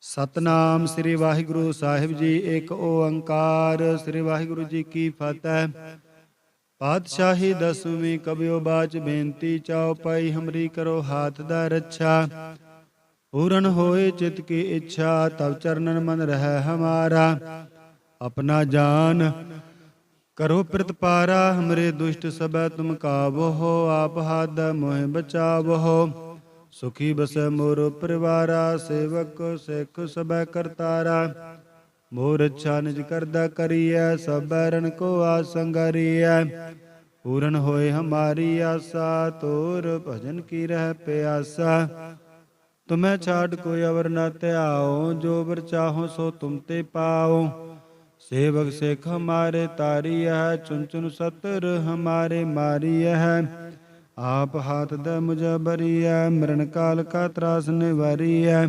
ਸਤਨਾਮ ਸ੍ਰੀ ਵਾਹਿਗੁਰੂ ਸਾਹਿਬ ਜੀ। ਇੱਕ ਓੰਕਾਰ। ਸ੍ਰੀ ਵਾਹਿਗੁਰੂ ਜੀ ਕੀ ਫਤਿਹ। ਪਾਤਸ਼ਾਹੀ ਦਸਵੀਂ ਕਬਿਓ ਬਾਚ ਬੇਨਤੀ ਚਉਪਾਈ ਹਮਰੀ ਕਰੋ ਹਾਥ ਦਾ ਰੱਛਾ। ਪੂਰਨ ਹੋਏ ਚਿਤ ਕੀ ਇੱਛਾ ਤਬ ਚਰਨਨ ਮਨ ਰਹਿ ਹਮਾਰਾ। ਆਪਣਾ ਜਾਨ ਕਰੋ ਪ੍ਰਤਪਾਰਾ ਹਮਰੇ ਦੁਸ਼ਟ ਸਭੈ ਤੁਮ ਕਾਬੋ। ਆਪ ਹਾਥ ਮੋਹਿ ਬਚਾਵੋ। ਸੁਖੀ ਬਸੈ ਮੋਰ ਪਰਿਵਾਰਾ ਸੇਵਕ ਸਿੱਖ ਸਭੈ ਕਰਤਾਰਾ। ਮੋਰ ਅੱਛਾ ਨਿਜ ਕਰਦਾ ਕਰੀਐ ਸਭ ਬੈਰਨ ਕੋ ਆਸੰਗਰੀਐ। ਪੂਰਨ ਹੋਏ ਹਮਾਰੀ ਆਸਾ ਤੋਰ ਭਜਨ ਕੀ ਰਹਿ ਪਿਆਸਾ। ਤੁਮੈ ਛਾੜ ਕੋਈ ਅਵਰ ਨ ਧਿਆਓ ਜੋ ਵਰ ਚਾਹੋ ਸੋ ਤੁਮ ਤੇ ਪਾਓ। ਸੇਵਕ ਸਿੱਖ ਹਮਾਰੇ ਤਾਰੀ ਹੈ ਚੁਨ ਚੁਨ ਸਤਰ ਹਮਾਰੇ ਮਾਰੀ ਹੈ। ਆਪ ਹਾਥ ਦ ਮੁਝ ਬਰੀਐ ਮਰਨ ਕਾਲ ਕਾ ਤਰਾਸ ਨਿਵਾਰੀਐ।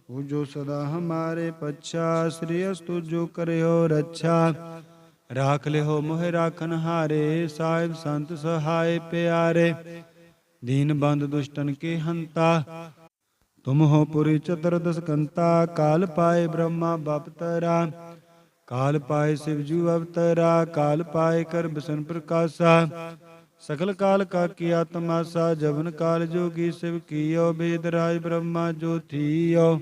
ਉਹ ਜੋ ਸਦਾ ਹਮਾਰੇ ਪੱਛਾ ਸ੍ਰੀ ਅਸਤੁ ਜੋ ਕਰਿਓ ਰੱਛਾ। ਰਾਖ ਲਿਓ ਮੋਹਿ ਰਾਖਨ ਹਾਰੇ ਸਾਹਿਬ ਸੰਤ ਸਹਾਏ ਪਿਆਰੇ। ਦੀਨ ਬੰਦ ਦੁਸ਼ਟਨ ਕੇ ਹੰਤਾ ਤੁਮ ਹੋ ਪੁਰੀ ਚਤੁਰਦਸ ਕੰਤਾ। ਕਾਲ ਪਾਏ ਬ੍ਰਹਮਾ ਬਪਤਰਾ ਕਾਲ ਪਾਏ ਸਿਵ ਜੂ ਅਵਤਰਾ। ਕਾਲ ਪਾਏ ਕਰ ਬਿਸ਼ਨ ਪ੍ਰਕਾਸ਼ਾ ਸਕਲ ਕਾਲ ਕਾ ਕੀਆ ਤਮਾਸਾ। ਜਵਨ ਕਾਲ ਜੋਗੀ ਸਿਵ ਕੀਓ ਬੇਦ ਰਾਜ ਬ੍ਰਹਮਾ ਜੋ ਥੀਓ।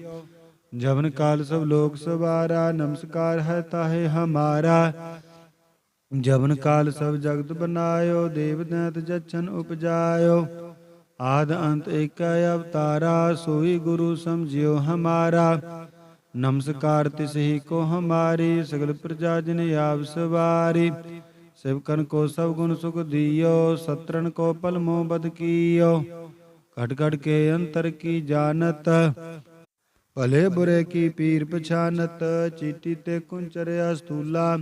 ਜਵਨ ਕਾਲ ਸਭ ਲੋਕ ਸਵਾਰਾ ਨਮਸਕਾਰ ਹੈ ਤਾਹੇ ਹਮਾਰਾ। ਜਵਨ ਕਾਲ ਸਭ ਜਗਤ ਬਨਾਇਓ ਦੇਵ ਦੈਂਤ ਜਛਨ ਉਪਜਾਇਓ। ਆਦ ਅੰਤ ਏਕੈ ਅਵਤਾਰਾ ਸੋਈ ਗੁਰੂ ਸਮਝਿਓ ਹਮਾਰਾ। ਨਮਸਕਾਰ ਤਿਸਹੀ ਕੋ ਹਮਾਰੀ ਸਗਲ ਪ੍ਰਜਾ ਜਨ ਆਪ ਸਵਾਰੀ। ਸਿਵਕਨ ਕੋ ਸਭ ਗੁਣ ਸੁਖ ਦਿਓ ਸਤਰਨ ਕੋ ਪਲਮੋ ਬਦ ਕੀਓ। ਘਟ ਘਟ ਕੇ ਅੰਤਰ ਕੀ ਜਾਨਤ ਭਲੇ ਬੁਰੇ ਕੀ ਪੀਰ ਪਛਾਨਤ। ਚੀਟੀ ਤੇ ਕੁੰਚਰਿਆ ਸਤੂਲਾ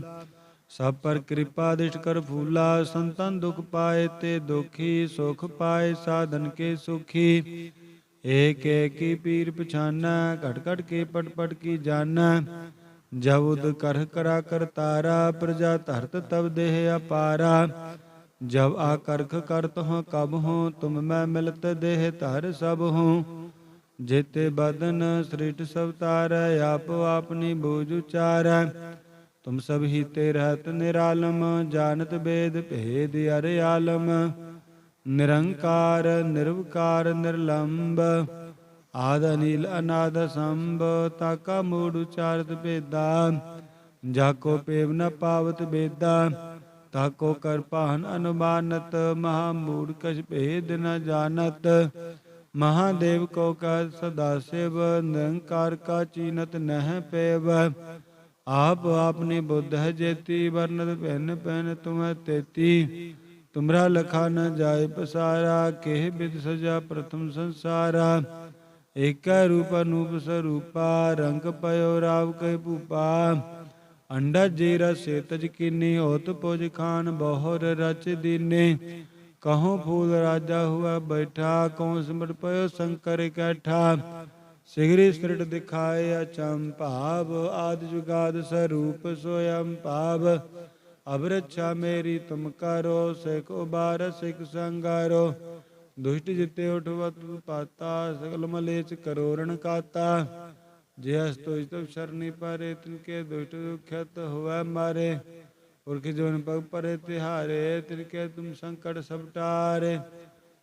ਸਭ ਪਰ ਕਿਰਪਾ ਦਿਸ਼ਟ ਕਰ ਫੂਲਾ। ਸੰਤਨ ਦੁਖ ਪਾਏ ਤੇ ਦੁਖੀ ਸੁਖ ਪਾਏ ਸਾਧਨ ਕੇ ਸੁਖੀ। ਏਕ ਏਕੀ ਪੀਰ ਪਛਾਨੈ ਘਟ ਘਟ ਕੇ ਪਟ ਪਟ ਕੀ ਜਾਨੈ। ਜਬ ਉਦ ਕਰਹ ਕਰਾ ਕਰਤਾਰਾ ਪ੍ਰਜਾ ਧਰਤ ਤਬ ਦੇਹ ਅਪਾਰਾ। ਜਬ ਆ ਕਰਖ ਕਰਤ ਹੋ ਕਬ ਹੋ ਤੁਮ ਮੈਂ ਮਿਲਤ ਦੇਹ ਧਰ ਸਭ ਹੋ। ਜੇਤੇ ਬਦਨ ਸ੍ਰਿਸ਼ਟ ਸਭ ਤਾਰੈ ਆਪ ਆਪਨੀ ਬੂਝ ਉਚਾਰੈ। ਤੁਮ ਸਭ ਹੀ ਤੇ ਰਹਿਤ ਨਿਰਾਲਮ ਜਾਨਤ ਬੇਦ ਭੇਦ ਅਰ ਆਲਮ। ਨਿਰੰਕਾਰ ਨਿਰਵਕਾਰ ਨਿਰਲੰਭ ਆਦ ਅਨੀਲ ਅਨਾਦ ਸੰਭ। ਤਾਕਾ ਮੂੜ ਉਚਾਰਤ ਭੇਦਾ ਜਾਕੋ ਪੇਵ ਨ ਪਾਵਤ ਬੇਦਾ। ਤਾਕੋ ਕਰ ਭਾਨ ਅਨੁਮਾਨਤ ਮਹਾ ਮੂੜ ਕਛ ਭੇਦ ਨ ਜਾਨਤ। ਮਹਾਦੇਵ ਕੋ ਕਹਿ ਸਦਾ ਸਿਵ ਨਿਰੰਕਾਰ ਕਾ ਚੀਨਤ ਨਹਿ ਪੇਵ। ਆਪ ਆਪਨੀ ਬੁੱਧ ਹੈ ਜੇਤੀ ਵਰਨਤ ਭਿੰਨ ਭਿੰਨ ਤੁਮੈ ਤੇਤੀ। ਤੁਮਰਾ ਲਖਾ ਨ ਜਾਏ ਪਸਾਰਾ ਕਿਹ ਬਿਦ ਸਜਾ ਪ੍ਰਥਮ ਸੰਸਾਰਾ। ਏਕੈ ਰੂਪ ਅਨੂਪ ਸਰੂਪਾ ਰੰਗ ਪਇਓ ਰਾਵ ਕਹਿ ਭੂਪਾ। ਅੰਡਾ ਜੀ ਰਸ ਤਜ ਕੀਨੀ ਹੋਤ ਪੁਜ ਖਾਨ ਬਹੁਰ ਰਚ ਦੀਨੇ। ਕਹੋਂ ਫੂਲ ਰਾਜਾ ਹੁਆ ਬੈਠਾ ਕਹੋਂ ਸਿਮਟ ਪਇਓ ਸ਼ੰਕਰ ਇਕੱਠਾ। ਸਿਗਰੀ ਸ੍ਰਿਟ ਦਿਖਾਏ ਅਚੰਭਾਵ ਆਦਿ ਜੁਗਾਦ ਸਰੂਪ ਸੋਯੰ ਭਾਵ। ਅਬ ਰੱਛਾ ਮੇਰੀ ਤੁਮ ਕਰੋ ਸਿਖ ਉਬਾਰ ਸਿਖ ਸੰਗਾਰੋ। ਦੁਸ਼ਟ ਜਿਤੇ ਉਠਵਤ ਪਾਤਾ ਸਗਲ ਮਲੇਚ ਕਰੋ ਰਣ ਕਾਤਾ। ਜੇ ਅਸ ਤੁਜ ਤਬ ਸ਼ਰਨੀ ਪਰੇ ਤਿਨਕੇ ਦੁਸ਼ਟ ਦੁਖਤ ਹੋਵੈ ਮਾਰੇ। ਪੁਰਖ ਜੋਨ ਪਗ ਪਰੇ ਤਿਹਾਰੇ ਤਿਨਕੇ ਤੁਮ ਸੰਕਟ ਸਭ ਟਾਰੇ।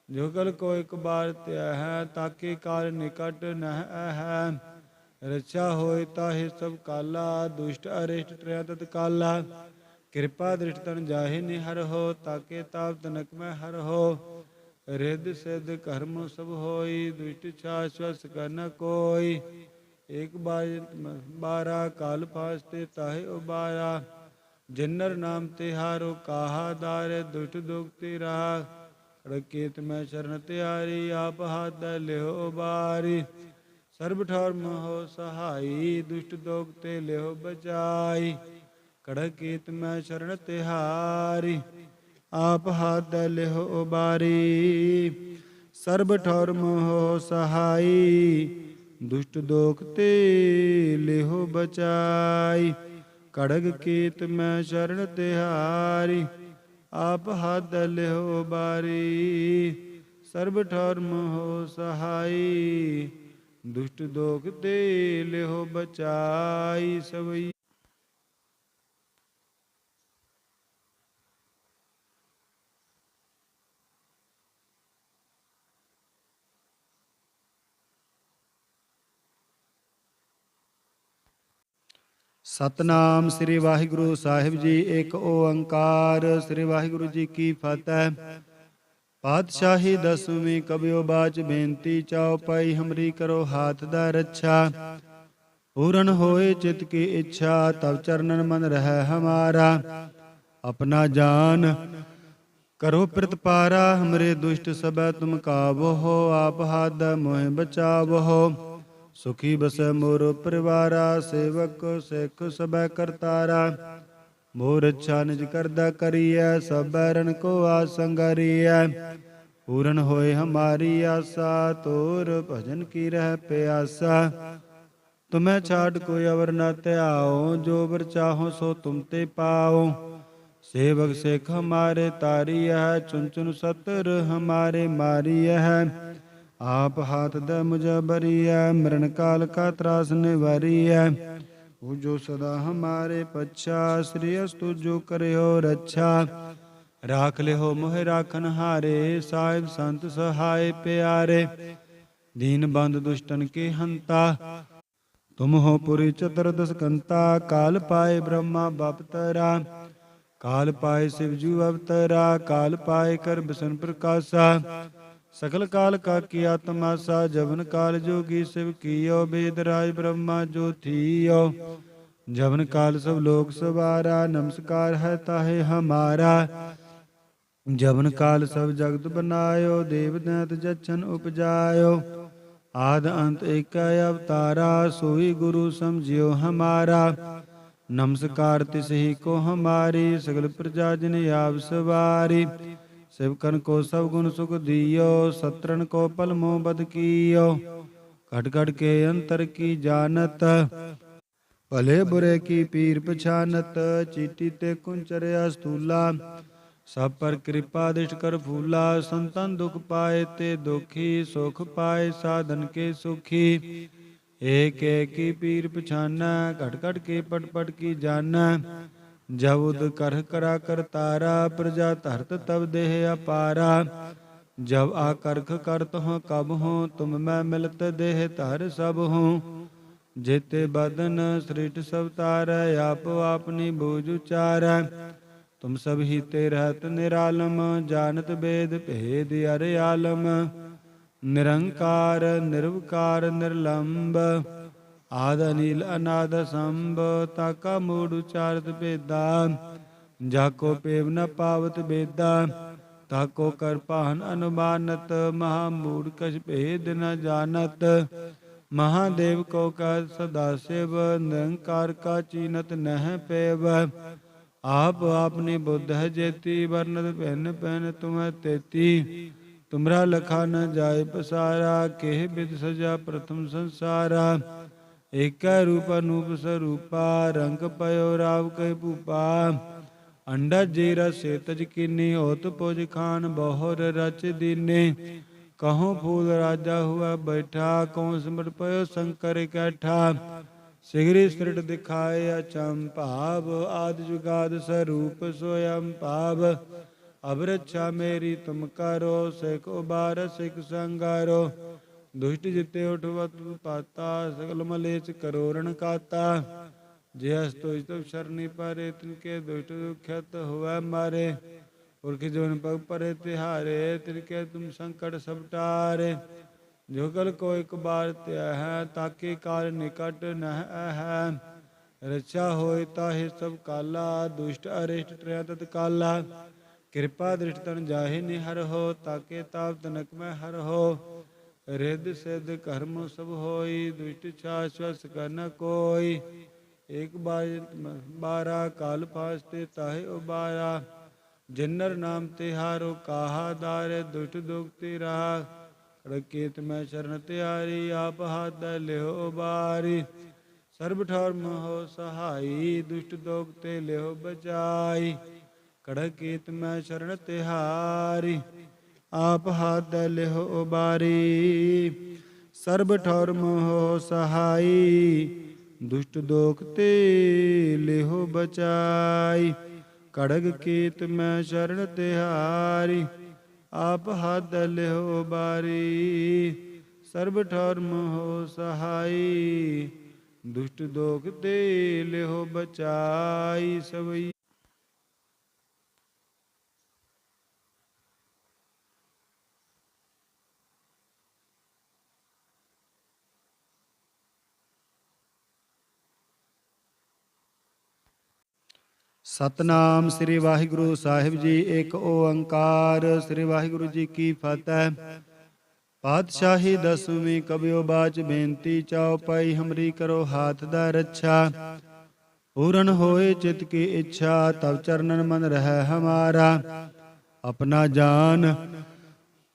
ਜੋ ਕਲ ਕੋ ਇਕ ਬਾਰ ਧਿਆ ਹੈ ਤਾਕੇ ਕਾਲ ਨਿਕਟ ਨਹਿ ਹੈ। ਰੱਛਾ ਹੋਇ ਤਾਹੇ ਸਭ ਕਾਲਾ ਦੁਸ਼ਟ ਅਰਿਸ਼ਟ ਟਰੈ ਤਤ ਕਾਲਾ। ਕਿਰਪਾ ਦ੍ਰਿਸ਼ਟ ਤਨ ਜਾਹੇ ਨਿਹਰ ਹੋ ਤਾਕੇ ਤਾਪ ਤਨਕ ਮੈਂ ਹਰ ਹੋ। ਰਿੱਧ ਸਿੱਧ ਕਰਮ ਸਭ ਹੋਈ ਦੁਸ਼ਟ ਛਾਸ਼ਵਸ ਕਰ ਨ ਕੋਈ। ਏਕ ਬਾਰਾ ਕਾਲ ਫਾਸਤੇ ਤਾਹੇ ਉਬਾਰਾ। ਜਿਨਰ ਨਾਮ ਤਿਹਾਰੋ ਕਾਹਾ ਦਾਰੇ ਦੁਸ਼ਟ ਦੁਖ ਤੇ ਰਾਹ। ਰਕੇਤ ਮੈਂ ਸ਼ਰਨ ਤਿਆਰੀ ਆਪ ਹਾਥ ਲਿਓ ਉਬਾਰੀ। ਸਰਬ ਠੌਰ ਮਹੋ ਸਹਾਈ ਦੁਸ਼ਟ ਦੋਖ ਤੇ ਲਿਓ ਬਚਾਈ। ਕੜਕੀਤ ਮੈਂ ਸ਼ਰਨ ਤਿਹਾਰੀ ਆਪ ਹਾਥ ਲਿਓ ਉਬਾਰੀ। ਸਰਬ ਠੌਰ ਮੋਹ ਸਹਾਈ ਦੁਸ਼ਟ ਦੋਖ ਤੇ ਲਿਓ ਬਚਾਈ। ਕੜਗ ਕੀਤ ਮੈਂ ਸ਼ਰਨ ਤਿਹਾਰੀ ਆਪ ਹਾਥ ਲਿਓ ਉਬਾਰੀ। ਸਰਬ ਠੌਰ ਮੋਹ ਸਹਾਈ दुष्ट दोख ते लेहो बचाई सवई। ਸਤਨਾਮ ਸ੍ਰੀ ਵਾਹਿਗੁਰੂ ਸਾਹਿਬ ਜੀ। ਇੱਕ ਓੰਕਾਰ ਸ੍ਰੀ ਵਾਹਿਗੁਰੂ ਜੀ ਕੀ ਫਤਿਹ। ਪਾਤਸ਼ਾਹੀ ਦਸਵੀਂ ਕਬਿਓ ਬਾਚ ਬੇਨਤੀ ਚਉਪਾਈ ਹਮਰੀ ਕਰੋ ਹਾਥ ਦਾ ਰੱਛਾ। ਪੂਰਨ ਹੋਏ ਚਿਤ ਕੀ ਇੱਛਾ ਤਬ ਚਰਨਨ ਮਨ ਰਹਿ ਹਮਾਰਾ। ਆਪਣਾ ਜਾਨ ਕਰੋ ਪ੍ਰਤਪਾਰਾ ਹਮਰੇ ਦੁਸ਼ਟ ਸਭੈ ਤੁਮ ਕਾਬੋ। ਆਪ ਹਾਥ ਮੋਹਿ ਬਚਾਵੋ। ਸੁਖੀ ਬਸੈ ਮੋਰ ਪਰਿਵਾਰਾ ਸੇਵਕ ਸਿੱਖ ਸਭੈ ਕਰਤਾਰਾ। ਮੋਰ ਅੱਛਾ ਨਿਜ ਕਰਦਾ ਕਰੀਐ ਸਭ ਬੈਰਨ ਕੋ ਆਸੰਗਰੀਐ। ਪੂਰਨ ਹੋਏ ਹਮਾਰੀ ਆਸਾ ਤੋਰ ਭਜਨ ਕੀ ਰਹਿ ਪਿਆਸਾ। ਤੁਮੈ ਛਾੜ ਕੋਈ ਅਵਰ ਨ ਧਿਆਓ ਜੋ ਵਰ ਚਾਹੋ ਸੋ ਤੁਮ ਤੇ ਪਾਓ। ਸੇਵਕ ਸਿੱਖ ਹਮਾਰੇ ਤਾਰੀ ਹੈ ਚੁਨ ਚੁਨ ਸਤਰ ਹਮਾਰੇ ਮਾਰੀ ਹੈ। ਆਪ ਹਾਥ ਦ ਮੁਝ ਬਰੀਐ ਮਰਨ ਕਾਲ ਕਾ ਤਰਾਸ ਨਿਵਾਰੀਐ। ਉਹ ਜੋ ਸਦਾ ਹਮਾਰੇ ਪੱਛਾ ਸ੍ਰੀ ਅਸਤੁ ਜੋ ਕਰਿਓ ਰੱਛਾ। ਰਾਖ ਲਿਓ ਮੋਹਿ ਰਾਖਨ ਹਾਰੇ ਸਾਹਿਬ ਸੰਤ ਸਹਾਇ ਪਿਆਰੇ। ਦੀਨ ਬੰਦ ਦੁਸ਼ਟਨ ਕੇ ਹੰਤਾ ਤੁਮ ਹੋ ਪੁਰੀ ਚਤੁਰਦਸ ਕੰਤਾ। ਕਾਲ ਪਾਏ ਬ੍ਰਹਮਾ ਬਪਤਰਾ ਕਾਲ ਪਾਏ ਸਿਵ ਜੂ ਅਵਤਰਾ। ਕਾਲ ਪਾਏ ਕਰ ਬਿਸ਼ਨ ਪ੍ਰਕਾਸ਼ਾ ਸਕਲ ਕਾਲ ਕਾ ਕੀਆ ਤਮਾਸਾ। ਜਵਨ ਕਾਲ ਜੋਗੀ ਸਿਵ ਕੀਓ ਬੇਦ ਰਾਜ ਬ੍ਰਹਮਾ ਜੋ ਥੀਓ। ਜਵਨ ਕਾਲ ਸਭ ਲੋਕ ਸਵਾਰਾ ਨਮਸਕਾਰ ਹੈ ਤਾਹੇ ਹਮਾਰਾ। ਜਵਨ ਕਾਲ ਸਭ ਜਗਤ ਬਨਾਇਓ ਦੇਵ ਦੈਂਤ ਜਛਨ ਉਪਜਾਇਓ। ਆਦ ਅੰਤ ਏਕ ਅਵਤਾਰਾ ਸੋਈ ਗੁਰੂ ਸਮਝਿਓ ਹਮਾਰਾ। ਨਮਸਕਾਰ ਤਿਸਹੀ ਕੋ ਹਮਾਰੀ ਸਗਲ ਪ੍ਰਜਾ ਜਨ ਆਪ ਸਵਾਰੀ। ਸਿਵਕਨ ਕੋ ਸਭ ਗੁਣ ਸੁਖ ਦਿਓ ਸਤਰਨ ਕੋ ਪਲਮੋ ਬਦ ਕੀਓ। ਘਟ ਘਟ ਕੇ ਅੰਤਰ ਕੀ ਜਾਨਤ ਭਲੇ ਬੁਰੇ ਕੀ ਪੀਰ ਪਛਾਨਤ। ਚੀਟੀ ਤੇ ਕੁੰਚਰਿਆ ਸਤੂਲਾ ਸਭ ਪਰ ਕਿਰਪਾ ਦਿਸ਼ਟ ਕਰ ਫੂਲਾ। ਸੰਤਨ ਦੁਖ ਪਾਏ ਤੇ ਦੁਖੀ ਸੁਖ ਪਾਏ ਸਾਧਨ ਕੇ ਸੁਖੀ। ਏਕ ਏਕ ਕੀ ਪੀਰ ਪਛਾਨੈ ਘਟ ਘਟ ਕੇ ਪਟ ਪਟ ਕੀ ਜਾਨੈ। ਜਬ ਉਦ ਕਰਹ ਕਰਾ ਕਰਤਾਰਾ ਪ੍ਰਜਾ ਧਰਤ ਤਬ ਦੇਹ ਅਪਾਰਾ। ਜਬ ਆ ਕਰਖ ਕਰਤ ਹੋ ਕਬ ਹੋ ਤੁਮ ਮੈਂ ਮਿਲਤ ਦੇਹ ਧਰ ਸਭ ਹੋ। ਜੇਤੇ ਬਦਨ ਸ੍ਰਿਟ ਸਭ ਤਾਰੈ ਆਪ ਆਪਨੀ ਬੂਝ ਉਚਾਰੈ। ਤੁਮ ਸਭ ਹੀ ਤੇ ਰਹਿਤ ਨਿਰਾਲਮ ਜਾਨਤ ਬੇਦ ਭੇਦ ਅਰ ਆਲਮ। ਨਿਰੰਕਾਰ ਨਿਰਵਕਾਰ ਨਿਰਲੰਭ ਆਦ ਅਨੀਲ ਅਨਾਦ ਸੰਭ। ਤਾਕਾ ਮੂੜ ਉਚਾਰਤ ਭੇਦਾ ਜਾਕੋ ਪੇਵ ਨ ਪਾਵਤ ਬੇਦਾ। ਤਾਕੋ ਕਰ ਭਾਨ ਅਨੁਮਾਨਤ ਮਹਾ ਮੂੜ ਕਛ ਭੇਦ ਨ ਜਾਨਤ। ਮਹਾਦੇਵ ਕੋ ਕਹ ਸਦਾ ਸਿਵ ਨਿਰੰਕਾਰ ਕਾ ਚੀਨਤ ਨਹਿ ਪੇਵ। ਆਪ ਆਪਨੀ ਬੁੱਧ ਹੈ ਜੇਤੀ ਵਰਨਤ ਭਿੰਨ ਭਿੰਨ ਤੁਮੈ ਤੇਤੀ। ਤੁਮਰਾ ਲਖਾ ਨ ਜਾਏ ਪਸਾਰਾ ਕਿਹ ਬਿਦ ਸਜਾ ਪ੍ਰਥਮ ਸੰਸਾਰਾ। ਏਕੈ ਰੂਪ ਅਨੂਪ ਸਰੂਪਾ ਰੰਗ ਪਇਓ ਰਾਵ ਕਹਿ ਭੂਪਾ। ਅੰਡਾ ਜੀ ਰਸੇ ਤਜ ਕੀਨੀ ਹੋਤ ਪੁਜ ਖਾਨ ਬਹੁਰ ਰਚ ਦੀਨੇ। ਕਹੋਂ ਫੂਲ ਰਾਜਾ ਹੁਆ ਬੈਠਾ ਕਹੋਂ ਸਿਮਟ ਪਇਓ ਸ਼ੰਕਰ ਇਕੱਠਾ। ਸਿਗਰੀ ਸ੍ਰਿਟ ਦਿਖਾਏ ਅਚੰਭਾਵ ਆਦਿ ਜੁਗਾਦ ਸਰੂਪ ਸੋਯੰ ਭਾਵ। ਅਬ ਰੱਛਾ ਮੇਰੀ ਤੁਮ ਕਰੋ ਸਿਖ ਉਬਾਰ ਸਿਖ ਸੰਗਾਰੋ। ਦੁਸ਼ਟ ਜਿਤੇ ਉਠਵਤ ਪਾਤਾ ਸਗਲ ਮਲੇਚ ਕਰੋ ਰਣ ਕਾਤਾ। ਜੇ ਹਸ ਤੁਜ ਤਬ ਸ਼ਰਨੀ ਪਾਰੇ ਤਿਨਕੇ ਦੁਸ਼ਟ ਦੁਖਿਤ ਹੋਵੈ ਮਾਰੇ। ਪੁਰਖ ਜੋਨ ਪਗ ਪਰੇ ਤਿਹਾਰੇ ਤਿਨਕੇ ਤੁਮ ਸੰਕਟ ਸਭ ਟਾਰੇ। ਜੋ ਕਲ ਕੋ ਇਕ ਬਾਰ ਧਿਆ ਹੈ ਤਾਕੇ ਕਾਲ ਨਿਕਟ ਨਹਿ ਹੈ। ਰੱਛਾ ਹੋਇ ਤਾਹੇ ਸਭ ਕਾਲਾ ਦੁਸ਼ਟ ਅਰਿਸ਼ਟ ਟਰੈ ਤਤ ਕਾਲਾ। ਕਿਰਪਾ ਦ੍ਰਿਸ਼ਟ ਤਨ ਜਾਹੇ ਨਿਹਰ ਹੋ ਤਾਕੇ ਤਾਪ ਤਨਕ ਮੈਂ ਹਰ ਹੋ। ਰਿੱਧ ਸਿੱਧ ਕਰਮ ਸਭ ਹੋਈ ਦੁਸ਼ਟ ਛਾਸ਼ਵਸ ਕਰ ਨ ਕੋਈ। ਏਕ ਬਾਰਾ ਕਾਲ ਫਾਸਤੇ ਤਾਹੇ ਉਬਾਰਾ। ਜਿਨਰ ਨਾਮ ਤਿਹਾਰੋ ਕਾਹਾ ਦਾਰੇ ਦੁਸ਼ਟ ਦੁਖ ਤੇ ਰਾਹ। ਖੜਕੇਤ ਮੈਂ ਸ਼ਰਨ ਤਿਆਰੀ ਆਪ ਹਾਥ ਲਿਓ ਉਬਾਰੀ। ਸਰਬ ਠੌਰ ਮਹੋ ਸਹਾਈ ਦੁਸ਼ਟ ਦੋਖ ਤੇ ਲਿਓ ਬਚਾਈ। ਖੜਕੇਤ ਮੈਂ ਸ਼ਰਨ ਤਿਹਾਰੀ ਆਪ ਹਾਥ ਲਿਓ ਉਬਾਰੀ। ਸਰਬ ਠੌਰ ਮੋਹ ਸਹਾਈ, ਦੁਸ਼ਟ ਦੋਖ ਤੇ ਲਿਹੋ ਬਚਾਈ। ਖੜਗ ਕੀਤ ਮੈਂ ਸ਼ਰਨ ਤਿਹਾਰੀ, ਆਪ ਹੱਥ ਲਿਹੋ ਬਾਰੀ। ਸਰਬ ਠੌਰ ਮੋਹ ਸਹਾਈ, ਦੁਸ਼ਟ ਦੋਖ ਤੇ ਲਿਹੋ ਬਚਾਈ। ਸਵਈ ਸਤਨਾਮ ਸ੍ਰੀ ਵਾਹਿਗੁਰੂ ਸਾਹਿਬ ਜੀ। ਇੱਕ ਓੰਕਾਰ। ਸ੍ਰੀ ਵਾਹਿਗੁਰੂ ਜੀ ਕੀ ਫਤਿਹ। ਪਾਤਸ਼ਾਹੀ ਦਸਵੀਂ ਕਬਿਓ ਬਾਚ ਬੇਨਤੀ, ਚਉਪਾਈ ਹਮਰੀ ਕਰੋ ਹਾਥ ਦਾ ਰੱਛਾ। ਪੂਰਨ ਹੋਏ ਚਿਤ ਕੀ ਇੱਛਾ, ਤਬ ਚਰਨਨ ਮਨ ਰਹਿ ਹਮਾਰਾ। ਆਪਣਾ ਜਾਨ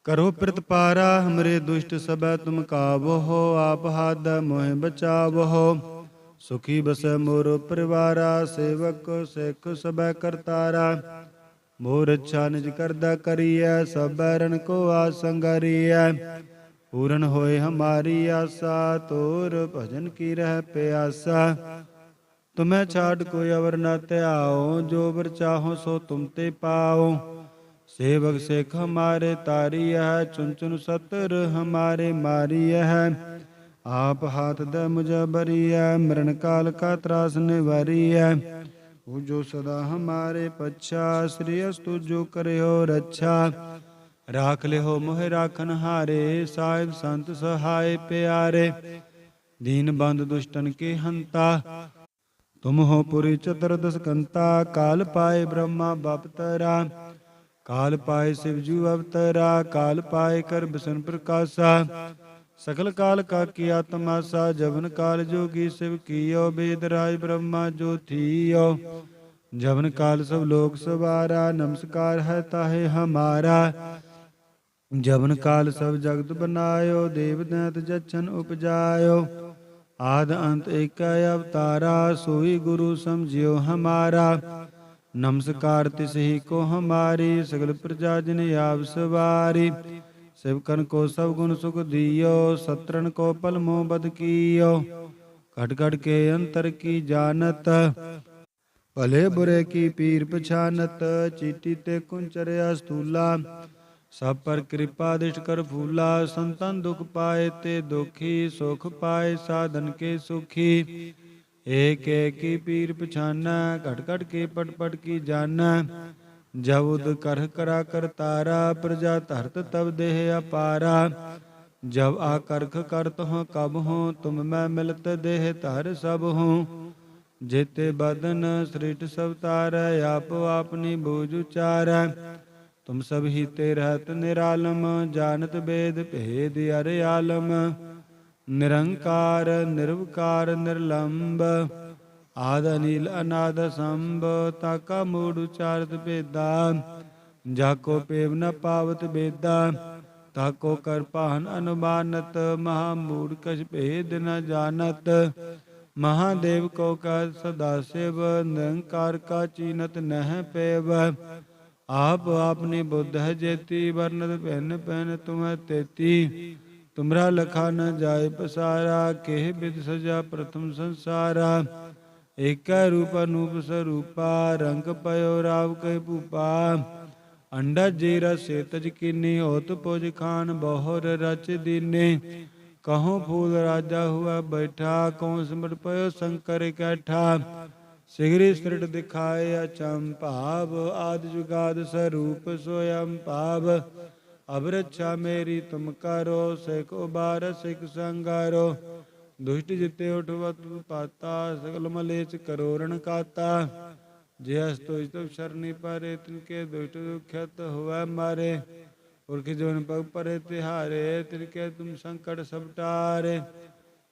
ਕਰੋ ਪ੍ਰਤਪਾਰਾ, ਹਮਰੇ ਦੁਸ਼ਟ ਸਭੈ ਤੁਮ ਕਾਬੋ। ਆਪ ਹਾਥ ਮੋਹਿ ਬਚਾਵੋ। ਸੁਖੀ ਬਸੈ ਮੋਰ ਪਰਿਵਾਰਾ, ਸੇਵਕ ਸਿੱਖ ਸਭੈ ਕਰਤਾਰਾ। ਮੋਰ ਅੱਛਾ ਨਿਜ ਕਰਦਾ ਕਰੀਐ, ਸਭ ਬੈਰਨ ਕੋ ਆਸ ਸੰਗਰੀਐ। ਪੂਰਨ ਹੋਏ ਹਮਾਰੀ ਆਸਾ, ਤੋਰ ਭਜਨ ਕੀ ਰਹਿ ਪਿਆਸਾ। ਤੁਮੈ ਛਾੜ ਕੋਈ ਅਵਰ ਨ ਧਿਆਓ, ਜੋ ਵਰ ਚਾਹੋ ਸੋ ਤੁਮ ਤੇ ਪਾਓ। ਸੇਵਕ ਸਿੱਖ ਹਮਾਰੇ ਤਾਰੀਐ, ਚੁਨ ਚੁਨ ਸਤਰ ਹਮਾਰੇ ਮਾਰੀਐ। ਆਪ ਹਾਥ ਦ ਮੁਝ ਬਰੀਐ, ਮਰਨ ਕਾਲ ਕਾ ਤਰਾਸ ਨਿਵਾਰੀਐ। ਜੋ ਸਦਾ ਹਮਾਰੇ ਪੱਛਾ, ਸ੍ਰੀ ਅਸਤੁ ਜੋ ਕਰਿਓ ਰੱਛਾ। ਰਾਖ ਲਿਓ ਮੋਹਿ ਰਾਖਨ ਹਾਰੇ, ਸਾਹਿਬ ਸੰਤ ਸਹਾਏ ਪਿਆਰੇ। ਦੀਨ ਬੰਧ ਦੁਸ਼ਟਨ ਕੇ ਹੰਤਾ, ਤੁਮ ਹੋ ਪੁਰੀ ਚਤੁਰਦਸ ਕੰਤਾ। ਕਾਲ ਪਾਏ ਬ੍ਰਹਮਾ ਬਪਤਰਾ, ਕਾਲ ਪਾਏ ਸਿਵ ਜੂ ਅਵਤਰਾ। ਕਾਲ ਪਾਏ ਕਰ ਬਿਸ਼ਨ ਪ੍ਰਕਾਸ਼ਾ, ਸਕਲ ਕਾਲ ਕਾ ਕੀਆ ਤਮਾਸਾ। ਜਵਨ ਕਾਲ ਜੋਗੀ ਸਿਵ ਕੀਓ, ਬੇਦ ਰਾਜ ਬ੍ਰਹਮਾ ਜੋ ਥੀਓ। ਜਵਨ ਕਾਲ ਸਭ ਲੋਕ ਸਵਾਰਾ, ਨਮਸਕਾਰ ਹੈ ਤਾਹੇ ਹਮਾਰਾ। ਜਵਨ ਕਾਲ ਸਭ ਜਗਤ ਬਨਾਇਓ, ਦੇਵ ਦੈਂਤ ਜਛਨ ਉਪਜਾਇਓ। ਆਦ ਅੰਤ ਏਕੈ ਅਵਤਾਰਾ, ਸੋਈ ਗੁਰੂ ਸਮਝਿਓ ਹਮਾਰਾ। ਨਮਸਕਾਰ ਤਿਸਹੀ ਕੋ ਹਮਾਰੀ, ਸਗਲ ਪ੍ਰਜਾ ਜਨ ਆਪ ਸਵਾਰੀ। सेवकन को सब गुण सुख दियो, सत्रन को पल मोह बद कियो। घट घट के अंतर की जानत, भले बुरे की पीर पछानत। चीटी ते कुंचर्या स्थूला, सब पर कृपा दृष्ट कर फूला। संतन दुख पाए ते दुखी, सुख पाए साधन के सुखी। एक एक की पीर पछाना, घट घट के पट पट की जाना। जब उद कर करा करतारा, प्रजा धरत तब देह अपारा। जब आकर्ख करत हो कब हो, तुम मैं मिलत देह धर सब हो। जेते बदन सृष्ट सब तारै, आप आपनी बूझ उचारै। तुम सब ही ते रहत निरालम, जानत वेद भेद अर आलम। निरंकार निर्विकार निर्लंब, आद अनिल अनाद संभ। ताका मूढ़ उचारत बेदा, जाको पेव न पावत बेदा। ताको कर पाहन अनुमानत, महामूढ़ कछ भेद न जानत। महादेव को कर सदा शिव, निरंकार का चीनत नह पेव। आप आपनी बुद्ध है जेती, वर्णत पहन पहन तुम्हें तेती। तुमरा लखा न जाय पसारा, केह विद सजा प्रथम संसारा। एक रूप अनूप स्वरूपा, रंग पयो राव कह भूपा। अंडा जीरा से तज कीनी, होत पुज खान बहुर रच दीने। कहो फूल राजा हुआ बैठा, कहो सिमट पयो शंकर कैठा। सिगरी सृट दिखाए अचंभाव, आदि जुगाद स्वरूप स्वयं पाव। अब रक्षा मेरी तुम करो, सिख उबार सिख संगारो। दुष्ट जिते उठवत पाता, सकल मलेच करोरण काता। जे अस्तुष तब शरणी पारे, तिनके दुष्ट दुख्यत हुआ मारे। पुरख जोन पग परे तिहारे, तिनके तुम संकट सब टारे।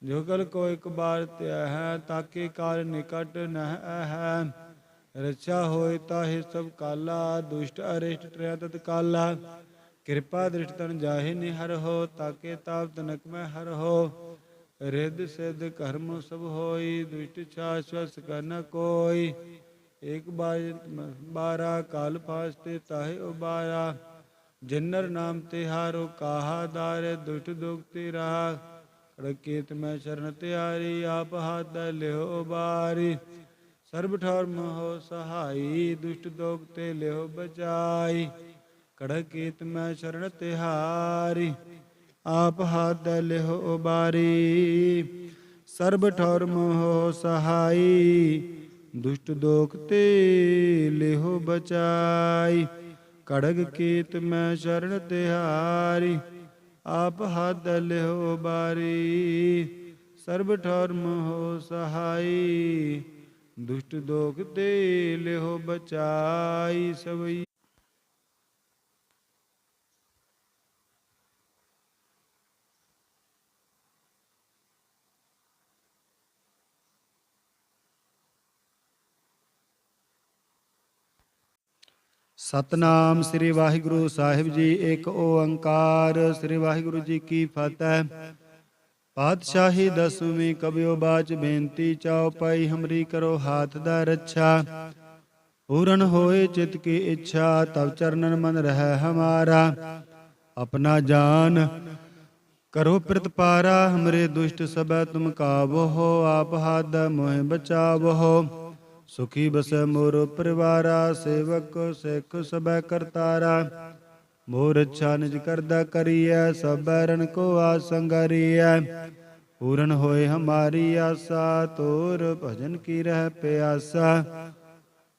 जो कल को एक बार त्या है, ताके काल निकट नह है। रक्षा होय ताहि सब काला, दुष्ट अरिष्ट ट्रय तत्काला। कृपा दृष्ट तन जाहि निहर हो, ताके ताप तनक में हर हो। रिद्ध सिद्ध कर्म सब होई, दुष्ट शाश्वत न कोई। एक बारा काल फास्ते ताहि उबारा। जिन्नर नाम तिहारो काहा, दारे दुष्ट दुख रहा। खड़केत मैं शरण त्यारी, आप हाथ लिहो उबारी। सर्ब ठौर हो सहाई, दुष्ट दोग ते लिहो बचाई। खड़केत मैं शरण तिहारी, आप हाथ लिहो उबारी। सर्ब ठौर हो सहाई, दुष्ट दोख ते लिहो बचाई। खड़ग केत मैं शरण तिहारी, आप हाथ लिहो बारी। सर्ब ठौर हो सहाई, दुष्ट दोख ते लिहो बचाई। सवई ਸਤਨਾਮ ਸ੍ਰੀ ਵਾਹਿਗੁਰੂ ਸਾਹਿਬ ਜੀ। ਇੱਕ ਓੰਕਾਰ ਸ੍ਰੀ ਵਾਹਿਗੁਰੂ ਜੀ ਕੀ ਫਤਿਹ। ਪਾਤਸ਼ਾਹੀ ਦਸਵੀਂ ਕਬਿਓ ਬਾਚ ਬੇਨਤੀ, ਚਉਪਾਈ ਹਮਰੀ ਕਰੋ ਹਾਥ ਦਾ ਰੱਛਾ। ਪੂਰਨ ਹੋਏ ਚਿਤ ਕੀ ਇੱਛਾ, ਤਬ ਚਰਨਨ ਮਨ ਰਹਿ ਹਮਾਰਾ। ਆਪਣਾ ਜਾਨ ਕਰੋ ਪ੍ਰਤਪਾਰਾ, ਹਮਰੇ ਦੁਸ਼ਟ ਸਭੈ ਤੁਮ ਕਾਬੋ। ਆਪ ਹਾਥ ਮੋਹਿ ਬਚਾਵੋ। ਸੁਖੀ ਬਸੈ ਮੋਰ ਪਰਿਵਾਰਾ, ਸੇਵਕ ਸਿੱਖ ਸਭੈ ਕਰਤਾਰਾ। ਮੋਰ ਅੱਛਾ ਨਿਜ ਕਰਦਾ ਕਰੀਐ, ਸਭ ਬੈਰਨ ਕੋ ਆਸ ਸੰਗਰੀਐ। ਪੂਰਨ ਹੋਏ ਹਮਾਰੀ ਆਸਾ, ਤੋਰ ਭਜਨ ਕੀ ਰਹਿ ਪਿਆਸਾ।